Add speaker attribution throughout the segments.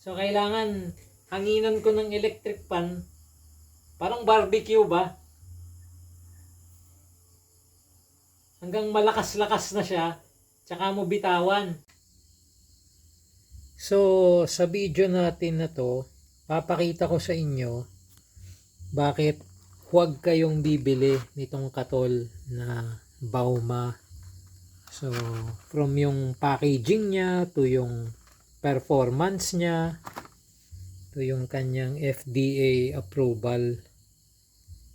Speaker 1: So, kailangan hanginan ko ng electric pan. Parang barbecue ba? Hanggang malakas-lakas na siya. Tsaka mo bitawan. So, sa video natin na to, papakita ko sa inyo bakit huwag kayong bibili nitong katol na Bauma. So, from yung packaging niya to yung performance niya to yung kanyang FDA approval.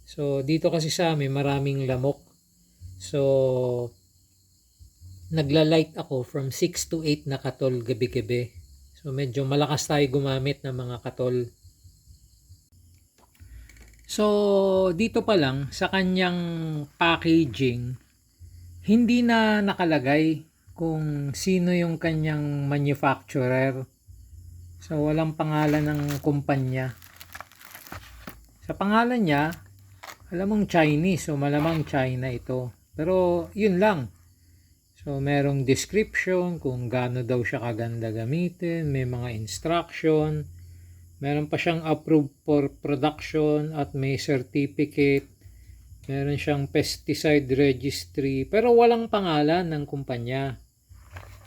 Speaker 1: So, dito kasi sa amin maraming lamok. So, nagla-light ako from 6 to 8 na katol gabi-gabi. So, medyo malakas tayo gumamit ng mga katol. So, dito pa lang sa kanyang packaging, hindi na nakalagay kung sino yung kanyang manufacturer. So, walang pangalan ng kumpanya. Sa pangalan niya, alam mong Chinese, so malamang China ito. Pero, yun lang. So, merong description kung gaano daw siya kaganda gamitin, may mga instruction, meron pa siyang approved for production at may certificate, meron siyang pesticide registry, pero walang pangalan ng kumpanya.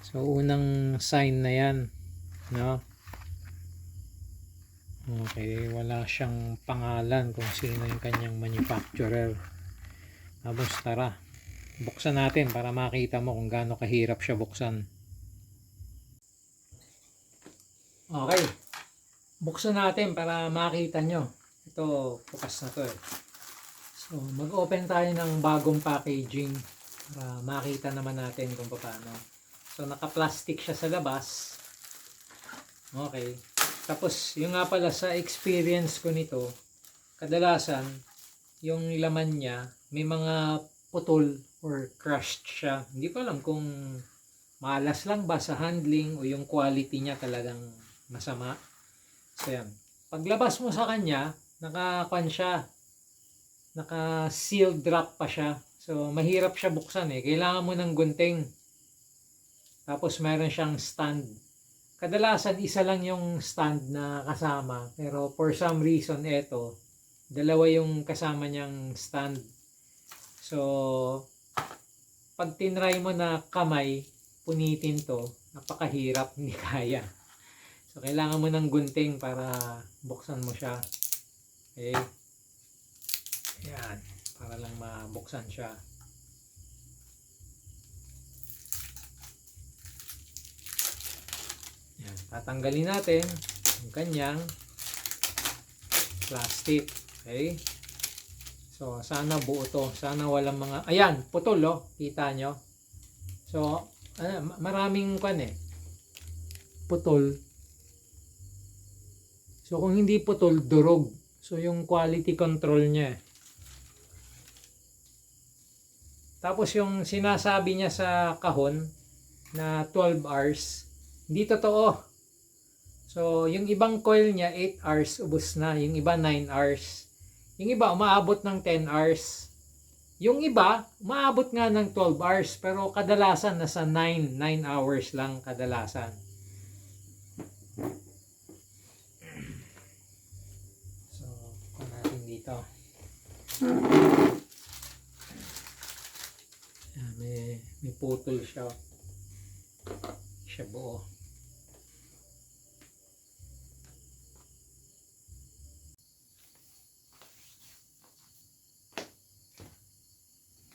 Speaker 1: So, unang sign na yan, no? Okay, wala siyang pangalan kung sino yung kanyang manufacturer. Tapos tara, buksan natin para makita mo kung gaano kahirap siya buksan. Okay, buksan natin para makita nyo. Ito, bukas na to eh. So, mag-open tayo ng bagong packaging para makita naman natin kung paano. So, naka-plastic siya sa labas. Okay. Tapos, yung nga pala sa experience ko nito, kadalasan, yung laman niya, may mga putol or crushed siya. Hindi ko alam kung malas lang ba sa handling o yung quality niya talagang masama. So, yan. Paglabas mo sa kanya, naka-kwan siya. Naka-sealed wrap pa siya. So, mahirap siya buksan eh. Kailangan mo ng gunting. Tapos, meron siyang stand. Kadalasan, isa lang yung stand na kasama. Pero, for some reason, eto, dalawa yung kasama niyang stand. So, pag tinry mo na kamay, punitin to, napakahirap, hindi kaya. So, kailangan mo ng gunting para buksan mo siya. Okay. Yan. Para lang mabuksan siya. Yan. Tatanggalin natin yung kanyang plastic. Okay. So, sana buo to. Sana walang mga... Ayan, putol oh. Kita nyo. So, maraming kwan eh. Putol. So, kung hindi putol, durog. So, yung quality control niya. Tapos, yung sinasabi niya sa kahon na 12 hours, hindi totoo. So, yung ibang coil niya, 8 hours, ubos na. Yung iba, 9 hours. Yung iba, umaabot ng 10 hours. Yung iba, umaabot nga ng 12 hours. Pero kadalasan, nasa 9 hours lang kadalasan. So, kung natin dito. Yan, may putol siya. Siya buo.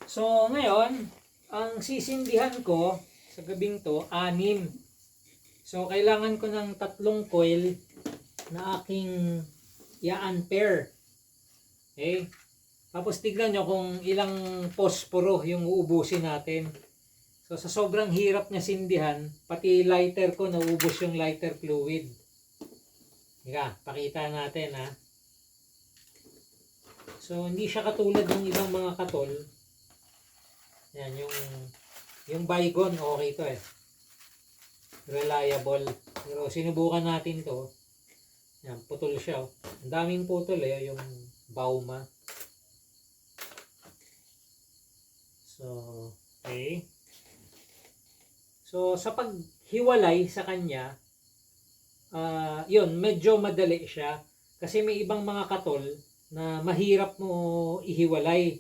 Speaker 1: So, ngayon, ang sisindihan ko sa gabing to, 6. So, kailangan ko ng 3 coil na aking i-ampere. Okay? Tapos, tignan nyo kung ilang posporo yung uubusin natin. So, sa sobrang hirap niya sindihan, pati lighter ko, naubos yung lighter fluid. Ika, pakita natin ha. So, hindi siya katulad ng ibang mga katol. Yan, yung Baygon, okay to eh. Reliable. Pero sinubukan natin to. Yan, putol siya. Ang daming putol eh, yung Bauma. So, okay. So, sa paghiwalay sa kanya, yun, medyo madali siya. Kasi may ibang mga katol na mahirap mo ihiwalay.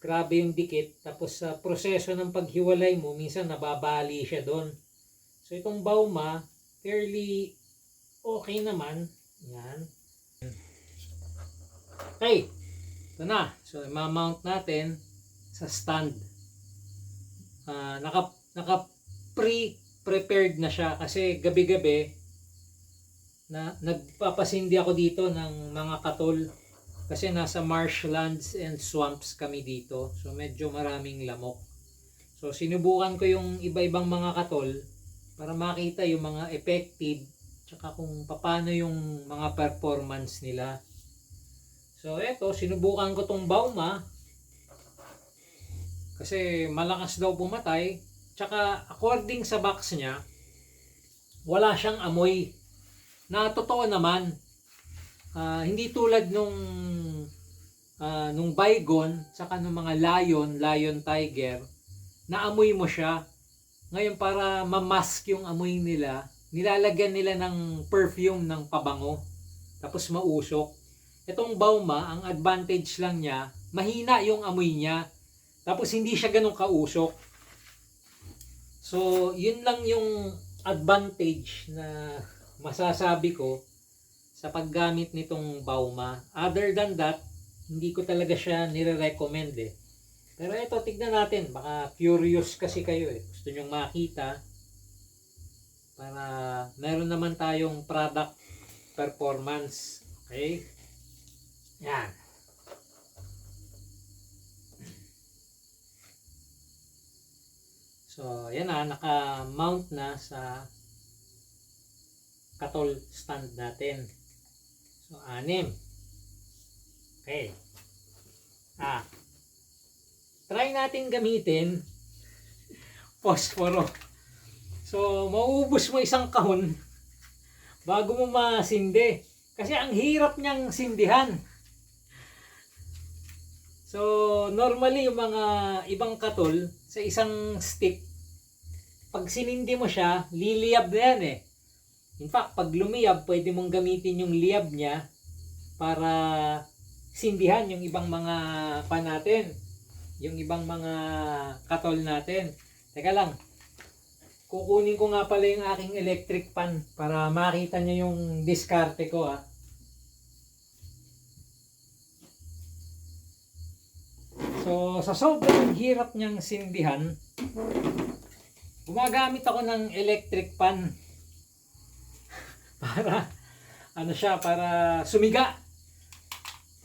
Speaker 1: Grabe yung dikit. Tapos sa proseso ng paghiwalay mo, minsan nababali siya doon. So itong Bauma, fairly okay naman. Yan. Okay. Ito na. So i-mount natin sa stand. Naka pre-prepared na siya kasi gabi-gabi na nagpapasindi ako dito ng mga katol kasi nasa marshlands and swamps kami dito, so medyo maraming lamok. So sinubukan ko yung iba-ibang mga katol para makita yung mga effective tsaka kung paano yung mga performance nila. So eto, sinubukan ko tong Bauma kasi malakas daw pumatay, tsaka according sa box niya wala siyang amoy. Na totoo naman, hindi tulad nung Baygon saka nung mga Lion Tiger, na amoy mo siya. Ngayon para mamask yung amoy nila, nilalagyan nila ng perfume ng pabango tapos mausok. Itong Bauma, ang advantage lang niya, mahina yung amoy niya tapos hindi siya ganun kausok. So yun lang yung advantage na masasabi ko sa paggamit nitong Bauma. Other than that, hindi ko talaga siya nire-recommend eh. Pero ito, tignan natin. Baka curious kasi kayo eh. Gusto nyong makita para meron naman tayong product performance. Okay? Yan. So, yan na. Naka-mount na sa katol stand natin. So, 6. Okay. Try natin gamitin posporo. So, mauubos mo isang kahon bago mo masindi. Kasi ang hirap niyang sindihan. So, normally yung mga ibang katol sa isang stick, pag sinindi mo siya, liliyab na yan eh. In fact, pag lumiyab, pwede mong gamitin yung liyab niya para sindihan yung ibang mga pan natin. Yung ibang mga katol natin. Teka lang. Kukunin ko nga pala yung aking electric pan para makita nyo yung diskarte ko ah. So, sa sobrang hirap niyang sindihan, gumagamit ako ng electric pan. Para para sumiga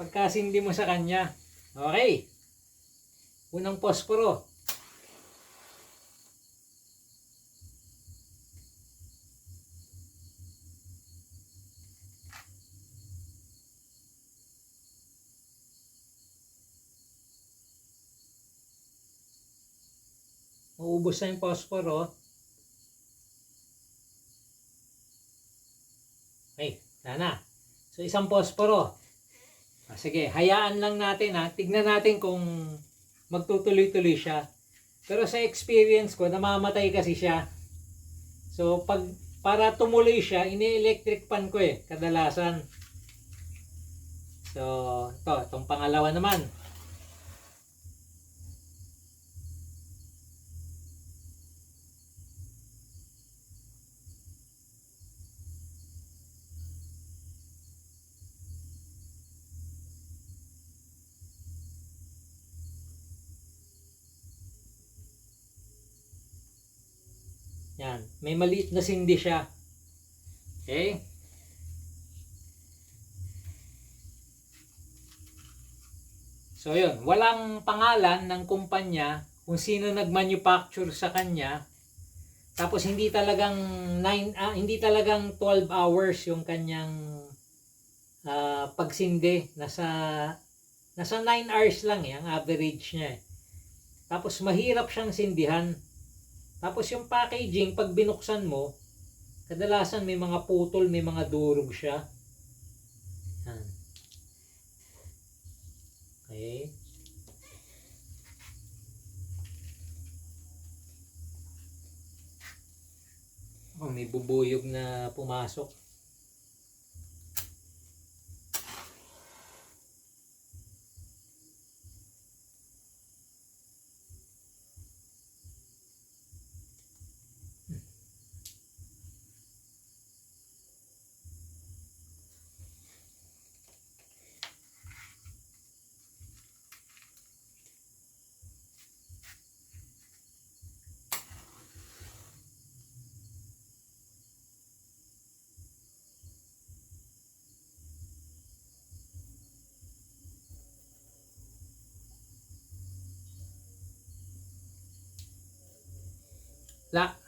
Speaker 1: pagkasindi mo sa kanya. Okay. Unang posporo. Maubos na yung posporo. Okay, na. So isang posporo. Sige, hayaan lang natin ha. Tignan natin kung magtutuloy-tuloy siya. Pero sa experience ko, namamatay kasi siya. So para tumuloy siya, ini-electric pan ko eh, kadalasan. So, itong pangalawa naman. Yan, may maliit na sindi siya. Okay? So yun, walang pangalan ng kumpanya kung sino nag-manufacture sa kanya. Tapos hindi talagang 12 hours yung kanyang pagsindi. Nasa 9 hours lang ang average niya eh. Tapos mahirap siyang sindihan. Tapos yung packaging, pag binuksan mo, kadalasan may mga putol, may mga durog siya. Yan. Okay. Oh, may bubuyog na pumasok.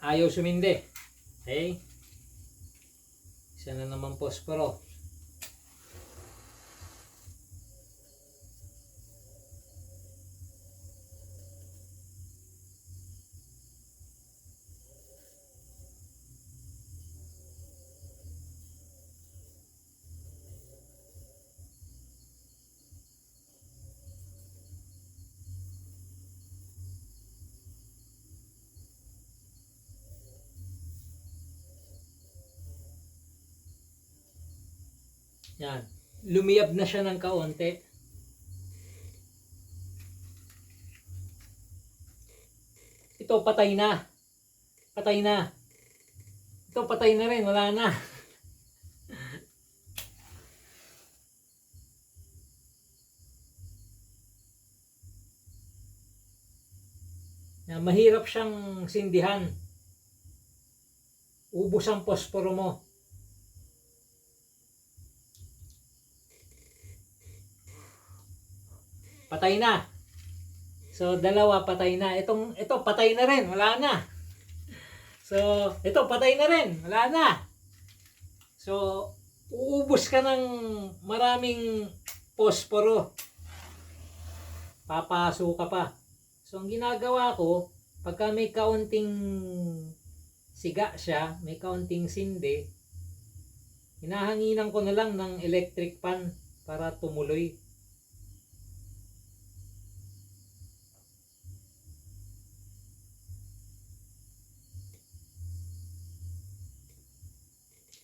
Speaker 1: Ayaw sumindi. Okay? Isa na naman posporo. Yan. Lumiyab na siya ng kaunti. Ito patay na. Patay na. Ito patay na rin. Wala na. Yan. Mahirap siyang sindihan. Ubos ang posporo mo. Patay na. So, dalawa patay na. Ito patay na rin. Wala na. So, ito patay na rin. Wala na. So, uubos ka ng maraming posporo. Papaso ka pa. So, ang ginagawa ko, pagka may kaunting siga siya, may kaunting sindi, hinahanginan ko na lang ng electric pan para tumuloy.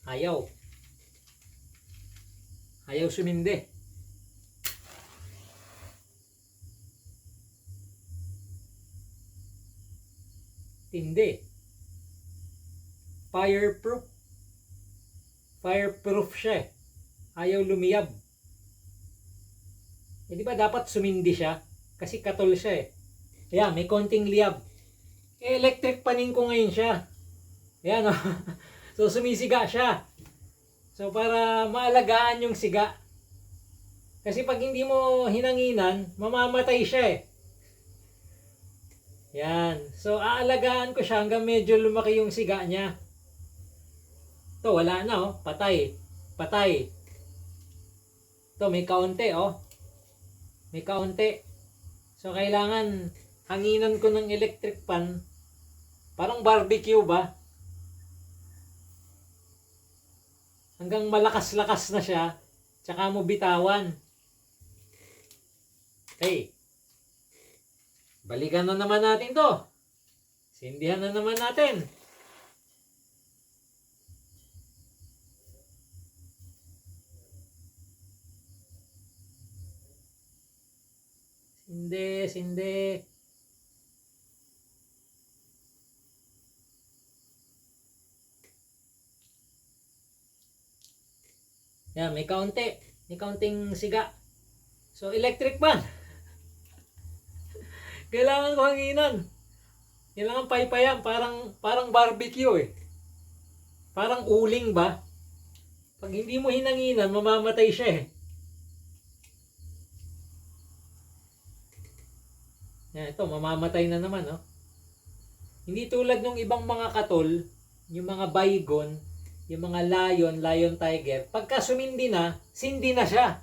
Speaker 1: Ayaw. Ayaw sumindi. Tindi. Fireproof. Fireproof siya eh. Ayaw lumiyab. Eh di ba dapat sumindi siya? Kasi katol siya eh. Ayan, may konting liyab. Eh, electric panin ko ngayon siya. Ayan o. Oh. So, sumisiga siya. So, para maalagaan yung siga. Kasi pag hindi mo hinanginan, mamamatay siya eh. Yan. So, aalagaan ko siya hanggang medyo lumaki yung siga niya. Ito, wala na oh. Patay. Patay. Ito, may kaunti oh. May kaunti. So, kailangan hanginan ko ng electric pan. Parang barbecue ba? Hanggang malakas-lakas na siya, tsaka mo bitawan. Okay. Balikan na naman natin to. Sindihan na naman natin. Sindi. Yan, may kaunti. May kaunting siga. So, electric pan. Kailangan ko hanginan. Kailangan paypayan. Parang barbecue eh. Parang uling ba? Pag hindi mo hinanginan, mamamatay siya eh. Yan, ito, mamamatay na naman oh. Hindi tulad ng ibang mga katol, yung mga baygon, yung mga lion tiger, pagka sumindi na, sindi na siya.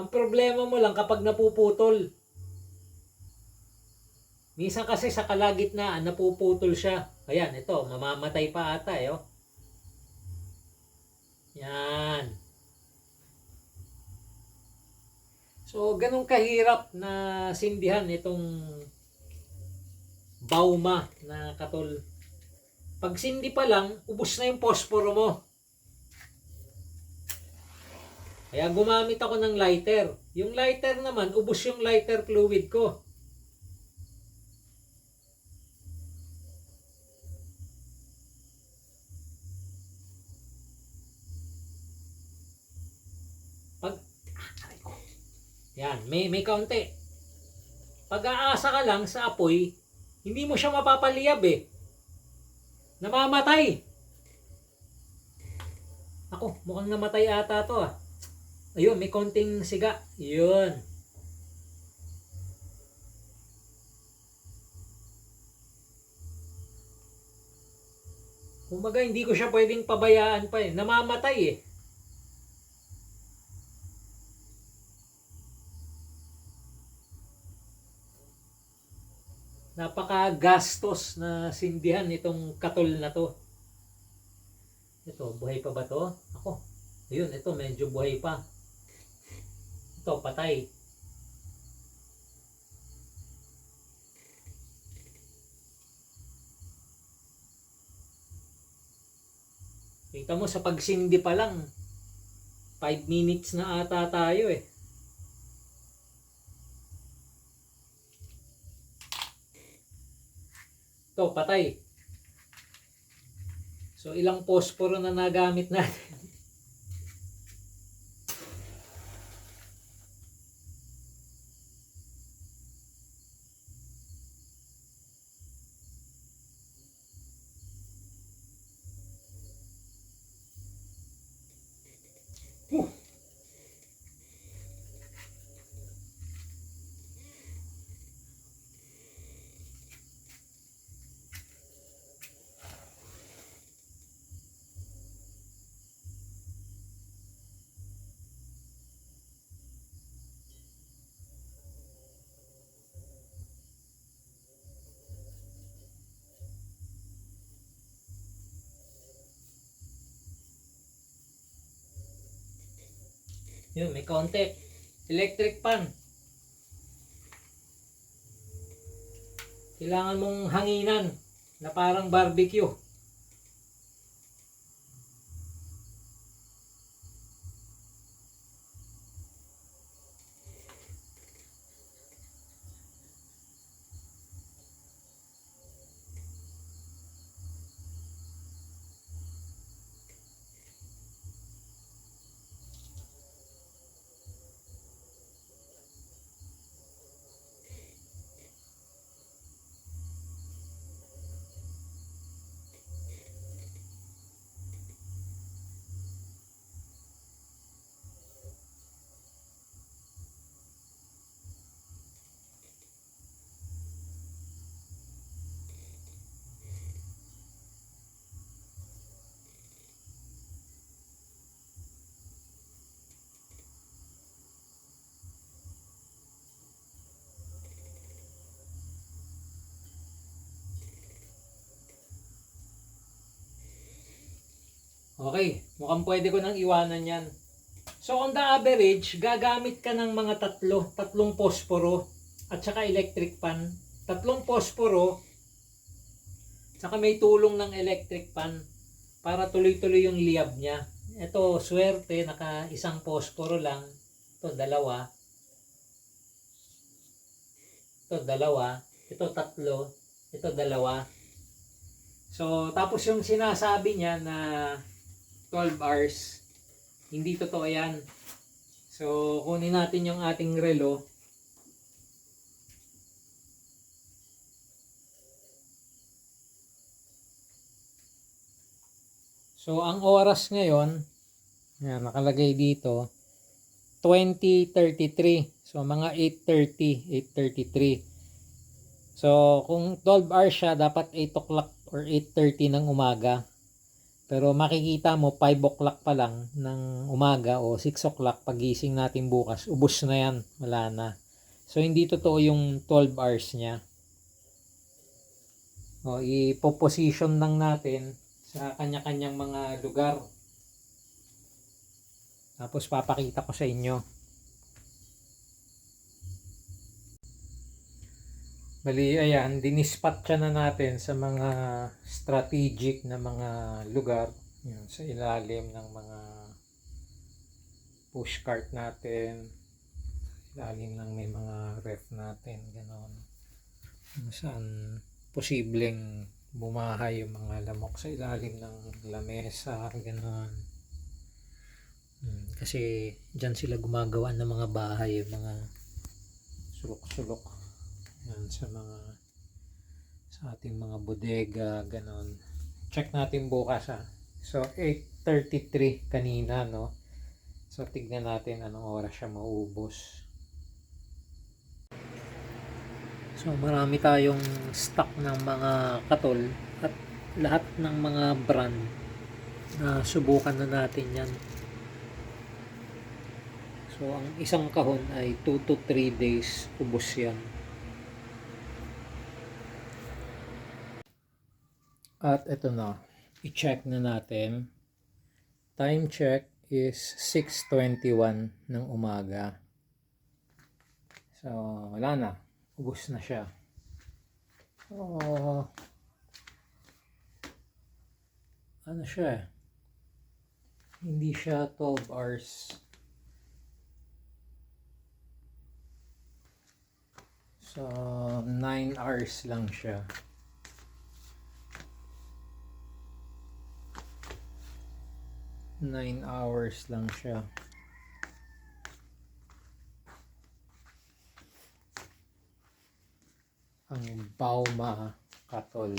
Speaker 1: Ang problema mo lang kapag napuputol. Minsan kasi sa kalagitnaan, napuputol siya. Ayan, ito, mamamatay pa ata eh. Oh. Yan. So, ganun kahirap na sindihan itong bauma na katol. Pag sindi pa lang, ubos na yung posporo mo. Kaya gumamit ako ng lighter. Yung lighter naman, ubos yung lighter fluid ko. Pag, yan, may kaunti. Pag-aasa ka lang sa apoy, hindi mo siya mapapaliyab eh. Namamatay. Ako, mukhang namatay ata to ah. Ayun, may konting siga. Yun. Kumbaga, hindi ko siya pwedeng pabayaan pa eh. Namamatay eh. Napaka-gastos na sindihan itong katol na to. Ito, buhay pa ba to? Ako, ayun, ito medyo buhay pa. Ito, patay. Kita mo sa pagsindi pa lang, 5 minutes na ata tayo eh. Ito, patay. So, ilang posporo na nagamit natin. Yun, may konti. Electric pan. Kailangan mong hanginan na parang barbecue. Okay, mukhang pwede ko nang iwanan yan. So on the average, gagamit ka ng mga tatlong posporo at saka electric pan. Tatlong posporo, saka may tulong ng electric pan para tuloy-tuloy yung liyab niya. Ito, swerte, naka isang posporo lang. Ito, dalawa. Ito, dalawa. Ito, tatlo. Ito, dalawa. So, tapos yung sinasabi niya na 12 hours, hindi totoo yan. So, kunin natin yung ating relo. So, ang oras ngayon, yan, nakalagay dito, 20:33. So, mga 8:30, 8:33. So, kung 12 hours siya, dapat 8 o'clock or 8:30 ng umaga. Pero makikita mo 5 o'clock pa lang ng umaga o 6 o'clock pagising natin bukas, ubos na yan, wala na. So hindi totoo yung 12 hours niya. O ipo-position lang natin sa kanya-kanyang mga lugar. Tapos papakita ko sa inyo. Bali, ayan, dinispatcha na natin sa mga strategic na mga lugar. Yun, sa ilalim ng mga pushcart natin, ilalim ng may mga ref natin, gano'n. Kung saan posibleng bumahay yung mga lamok sa ilalim ng lamesa, gano'n. Kasi dyan sila gumagawa ng mga bahay, yung mga sulok-sulok. Yan, sa ating mga bodega, ganon. Check natin bukas ha. So 8:33 kanina, no. So tignan natin anong oras siya maubos. So marami tayong stock ng mga katol at lahat ng mga brand na subukan na natin yan. So ang isang kahon ay 2 to 3 days ubos yan. At ito na, i-check na natin. Time check is 6:21 ng umaga. So, wala na. Ubus na siya. So, ano siya? Hindi siya 12 hours. So, 9 hours lang siya. 9 hours lang siya. Ang Bauma Katol.